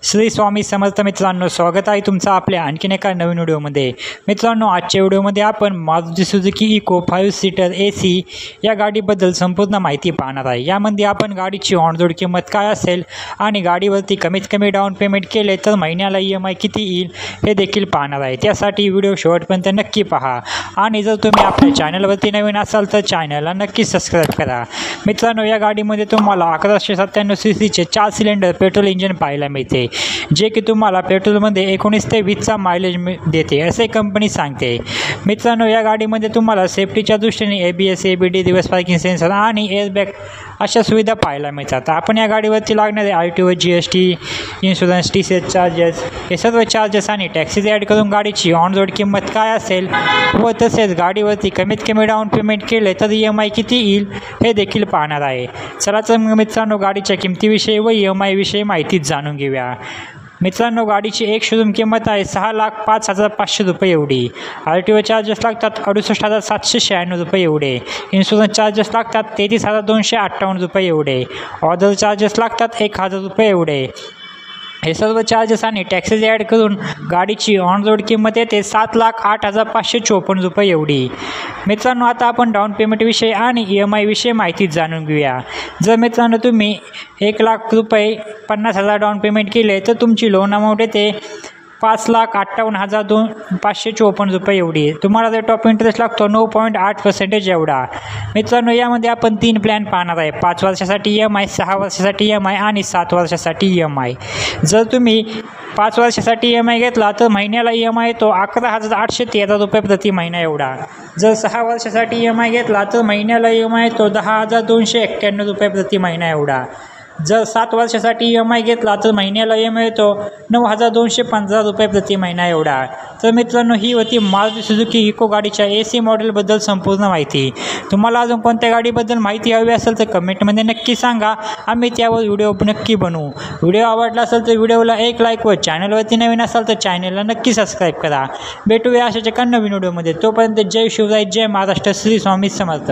श्री स्वामी समर्थ मित्रांनो, स्वागत आहे तुमचं आपल्या आणखीन एका नवीन व्हिडिओमध्ये। मित्रांनो, आजच्या व्हिडिओमध्ये आपण Maruti Suzuki Eeco 5 seater AC या गाडीबद्दल संपूर्ण माहिती पाहणार आहे। यामध्ये आपण गाडीची ऑन रोड किंमत काय असेल आणि गाडीवरती कमीत कमी डाऊन पेमेंट केले तर महिन्याला EMI किती येईल हे देखील पाहणार आहे। त्यासाठी व्हिडिओ शेवटपर्यंत नक्की पहा आणि जर तुम्ही आपल्या चॅनलवरती नवीन असाल तर चॅनलला नक्की सबस्क्राइब करा। मित्रांनो, या गाडीमध्ये तुम्हाला 1197 सीसीचे 4 सिलेंडर पेट्रोल इंजिन पाहायला मिळते, जे की तुम्हाला पेट्रोलमध्ये 19 ते 20चा मायलेज देते असे कंपनी सांगते। मित्रांनो, या गाडीमध्ये तुम्हाला सेफ्टीच्या दृष्टीने ABS, ABD, reverse parking sensor आणि एअरबॅग अशा सुविधा पाहायला मिळतात। आपण या गाडीवरती लागणारे RTO, GST, insurance, TCS charges हे सर्व चार्जेस आणि टॅक्सीज ॲड करून गाडीची ऑन रोड किंमत काय असेल व तसेच गाडीवरती कमीत कमी डाऊन पेमेंट केले तर EMI किती येईल हे देखील पाहणार आहे। चला तर मित्रांनो, गाडीच्या किमतीविषयी व EMI विषयी माहिती जाणून घेऊया। मित्रांनो, गाडीची एक शोरूम किंमत आहे 6,05,500 रुपये एवढी। RTO चार्जेस लागतात 68,796 रुपये एवढे। इन्शुरन्स चार्जेस लागतात 33,258 रुपये एवढे। ऑर्डर चार्जेस लागतात 1,000 रुपये एवढे। हे सर्व चार्जेस आणि टॅक्सेस ॲड करून गाडीची ऑन रोड किंमत येते 7,08,554 रुपये एवढी। मित्रांनो, आता आपण डाऊन पेमेंटविषयी आणि EMI विषयी माहिती जाणून घेऊया। जर मित्रांनो तुम्ही 1,00,000 रुपये 50,000 डाऊन पेमेंट केले तर तुमची लोन अमाऊंट येते 5,58,554 रुपये एवढी। तुम्हाला रेट ऑफ इंटरेस्ट लागतो 9.8% एवढा। मित्रांनो, यामध्ये आपण 3 प्लॅन पाहणार आहे, 5 वर्षासाठी EMI, 6 वर्षासाठी EMI आणि 7 वर्षासाठी EMI। जर तुम्ही 5 वर्षासाठी EMI घेतला तर महिन्याला EMI येतो 11,813 रुपये प्रति महिना एवढा। जर 6 वर्षासाठी EMI घेतला तर महिन्याला EMI येतो 10,291 रुपये प्रति महिना एवढा। जर 7 वर्षासाठी EMI घेतला तर महिन्याला EMI येतो 9,215 रुपये प्रति महिना एवढा। तर मित्रांनो, ही होती मारुती सुझुकी इको गाडीच्या AC मॉडेलबद्दल संपूर्ण माहिती। तुम्हाला अजून कोणत्या गाडीबद्दल माहिती हवी असेल तर कमेंटमध्ये नक्की सांगा, आम्ही त्यावर व्हिडिओ नक्की बनवू। व्हिडिओ आवडला असेल तर व्हिडिओला एक लाईक व चॅनलवरती नवीन असाल तर चॅनलला नक्की सबस्क्राईब करा। भेटूया अशाच एका नवीन व्हिडिओमध्ये। तोपर्यंत जय शिवराय, जय महाराष्ट्र, श्री स्वामी समर्थ।